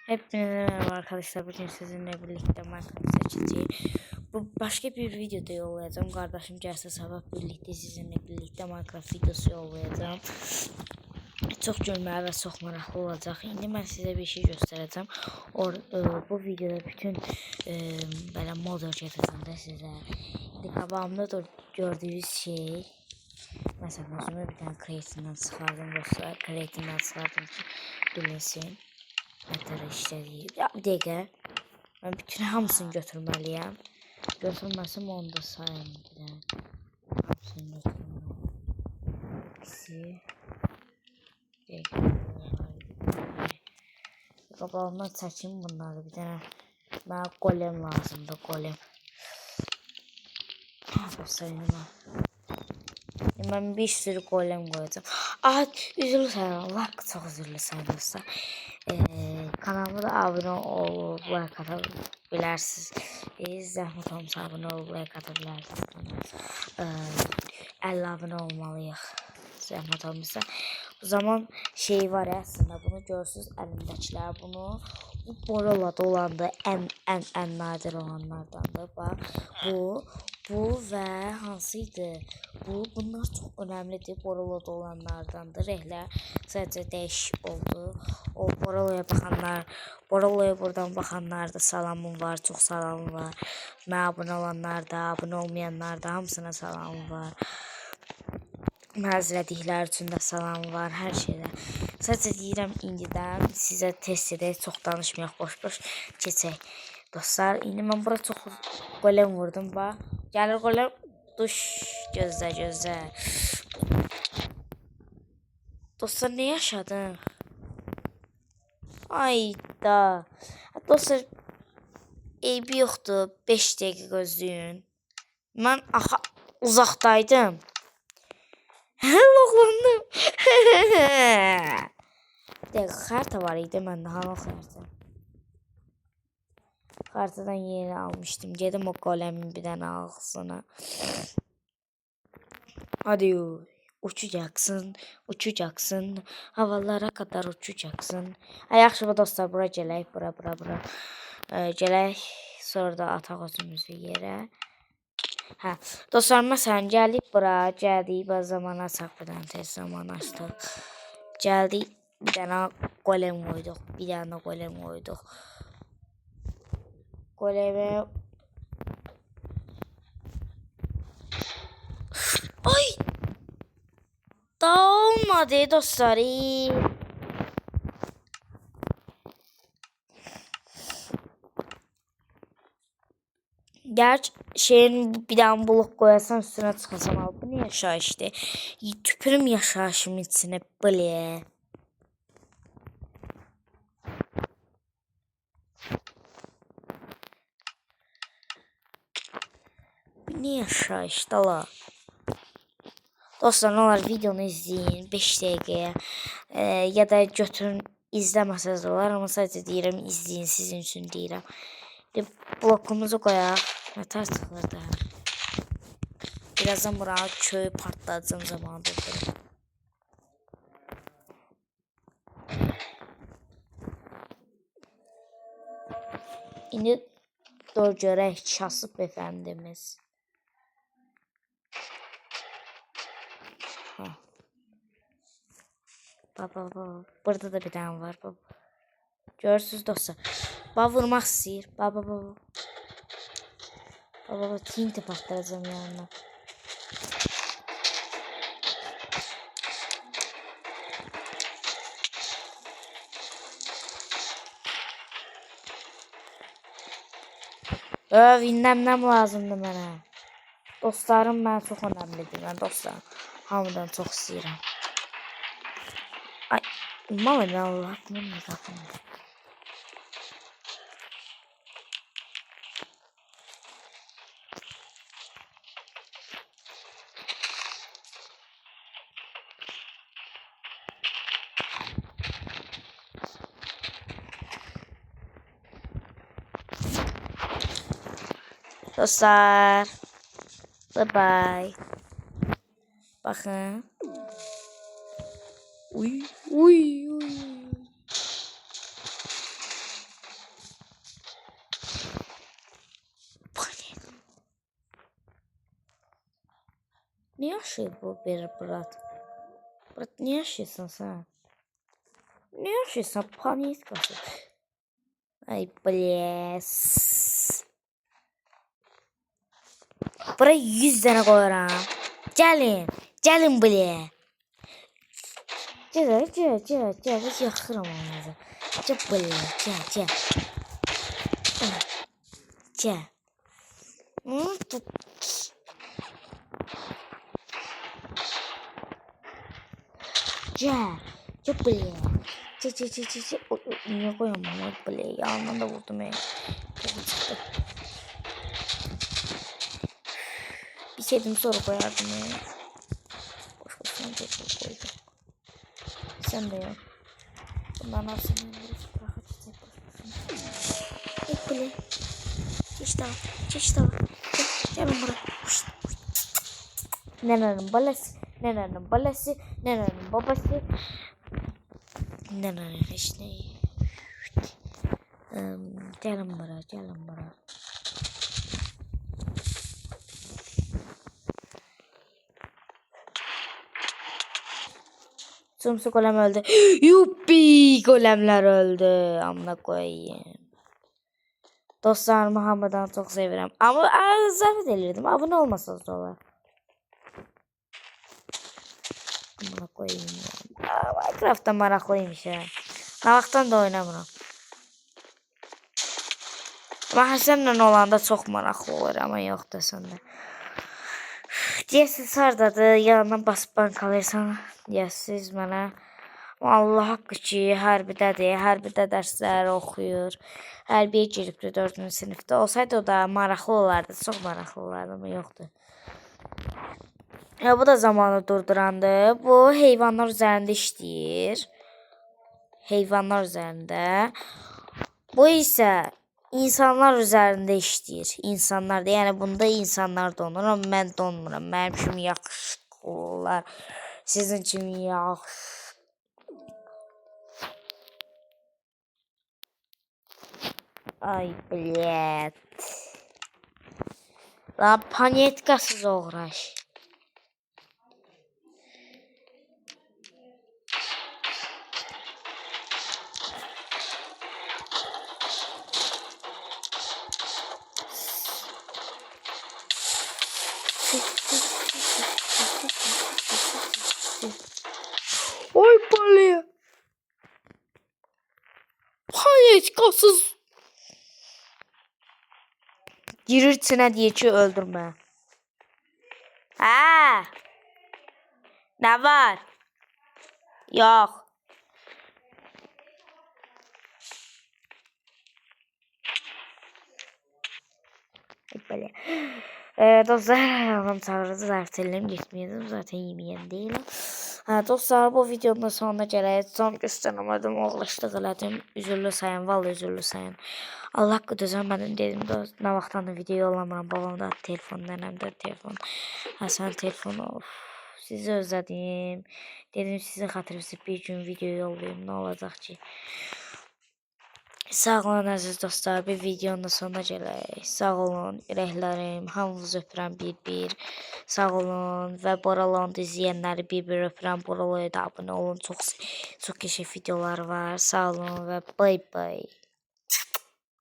Hepinize merhaba arkadaşlar. Bugün sizinle birlikte Minecraft seçeceğim. Bu başka bir videoda yollayacağım. Kardeşim gelse sabah birlikte sizinle birlikte Minecraft videosu yollayacağım. Çok gülməli ve çok maraqlı olacaq. İndi ben size bir şey göstereceğim. Bu videoda bütün böyle mod öğreteceğim de size. İndi qabağımda da gördüğünüz şey. Mesela özümü bir tane Create'inden çıxardım dostlar. Create'inden çıxardım ki bilinsin. Nətərə işləyir. Ya bir dəqiqə. Ben bütün hamısını götürməliyəm. Götürməsəm onu da sayım bir də. Hamısını götürməliyəm. İkisi. Dəqiqə. Qabağımdan çəkim bunları bir dənə. Mənə golem lazımdır, golem. Bu sayılma. Ben bir sürü golem koyacağım. Üzülü sayılırlar. Çok üzülü sayılırsa. Kanalıma da abone olup like atabilirsiniz. Zəhmət olmasa abone olup like atabilirsiniz. 50 abone olmalıyıq. Zəhmət olmasa. O zaman şey var ya, aslında bunu görürsünüz elimdekiler bunu. Bu Borola'da olandı, en nadir olanlardandır. Bak bu ve hansıydı? Bunlar çok önemlidir. Borola'da olanlardandır. Rehler sadece değişik oldu. O Borola'ya bakanlar, Borola'ya buradan bakanlar da salamım var, çok salamım var. Mən abone olanlar da, abone olmayanlar da hamısına salamım var. Məzrədiklər üçün də salam var, hər şeydə. Sadəcə deyirəm, indidən sizə test edək, çox danışmayaq, boş-boş keçək. Dostlar, indi mən bura çox golem vurdum, bax. Gəlir golem, duş, gözlə. Dostlar, nə yaşadın? Ayda. Dostlar, eybi yoxdur, 5 dəqiqə gözləyin. Mən uzaqdaydım. Loqlandım. Xarta var idi məndə, hanı xarta? Xartadan yeni almışdım. Gedim o golemin bir dənə ağzına. Hadi uçacaksın. Havalara kadar uçacaksın. Yaxşı mı dostlar, bura gələk, bura. Gələk, sonra da ataq özümüzü yerə. Dostlar, məsələn, gəldik, bəzi zaman açaq, bir dənə tez zaman açdıq. Gəldik, bir dənə golem qoyduq. Goleme... Ay! Daha olmadı dostlar. Gerçi şeyin bir daha blok koyarsan üstüne çıkarsam al. Bu ne yaşayış işte. Tüpürüm yaşayışımın içine böyle. Bu ne yaşayış da la. Dostlar, ne olar videonu izleyin 5 dəqiqəyə. Ya da götürün izləməsəz olar, amma sadəcə deyirəm izleyin, sizin üçün deyirəm. Blokumuzu koyaq. Nətər çıxır da. Birazdan buraya köy partladığım zaman durdurum. İndi dur görək Kasıb efendimiz. Baba. Burada da bir tane var baba. Görürsünüz dostlar. Baba vurmaq istəyir. Baba. Baba TNT patlayacağım yanına. Winləməm lazımdır mənə. Dostlarım mənə çox önəmlidir. Mən dostlarım hamıdan çox istəyirəm. Ay, mama nə Allah, bunun nə qapını. Dostlar. Bye. Bakın. Uy. Ne yaşıyor bu bir Murat? Murat ne yaşıyorsun sen? Ne yaşıyorsun? Panik kasır. Ay bless. Buraya 100 tane koyarım. Gelin. Gelin buraya. Gel. Biz yakıram onu. Gel buraya. Gel. Gel. Tut. Gel. Gel buraya. Gel. Niye koyamam buraya? Yanından da vurdum ya. Bir şeydim sonra koyardım ya. Boş koydum. Sen de yok. Bundan hepsini bırakacağız. Hep böyle. Çeşit al. Gel buraya. Nenenin balası. Nenenin babası. Nenenin işte. Gelin buraya. Sumsu golem öldü. Yuppi golemler öldü. Amına koyayım. Dostlarımı hamıdan çok seviyorum. Ama zahmet elirdim. Abone olmasanız da olur. Amına koyayım ya. Minecraft'ta maraklıymış ya. Navaktan da oynamıram. Ama Həsənlə olanda çox maraqlı olur. Ama yox da səndə. Deyəsiniz hardadır? Yanına basıb bankalayırsan. Deyəsiniz mənə. Allah haqqı ki, hərbidə dərslər oxuyur. Hərbiyə giribdir 4-cü sinifdə. Olsaydı o da maraqlı olardı, çox maraqlı olardı, amma yoxdur. Bu da zamanı durdurandı. Bu heyvanlar üzərində işləyir. Heyvanlar üzərində. Bu isə insanlar üzərində işləyir. İnsanlar da, yəni bunda insanlar donur, amma mən donmuram. Mənim kimi yaxşı olar. Sizin kimi yaxşı. Ay blət. La panetkasız uğraş. Oy balya. Panetkasız. Girir içine diye ki öldürme. Ha? Ne var? Yok. Böyle. Dostlar anam çağırdı. Zarftellerim gitmiyordum. Zaten yemeyen değilim. Dostlar bu videonun sonuna gələk. Son göstərmədim. Oğlaşlıq elədim. Üzürlü sayın. Vallahi üzürlü sayın. Allah haqqı düzəlmədim dedim. Ne vaxtdan da video yollamıram. Babam da telefon, nənəm də telefon. Həsən telefon. Of. Sizi özlədim. Dedim sizin xatırınızı bir gün video yollayayım. Ne olacaq ki? Sağ olun əziz dostlar. Bir videonun sonuna gələk. Sağ olun ürəklərim. Hamınızı öpürəm bir-bir. Sağ olun və Boralandı izləyənləri bir-bir öpürəm. Boralaya da abunə olun. Çox qəşəng videolar var. Sağ olun və bay bay.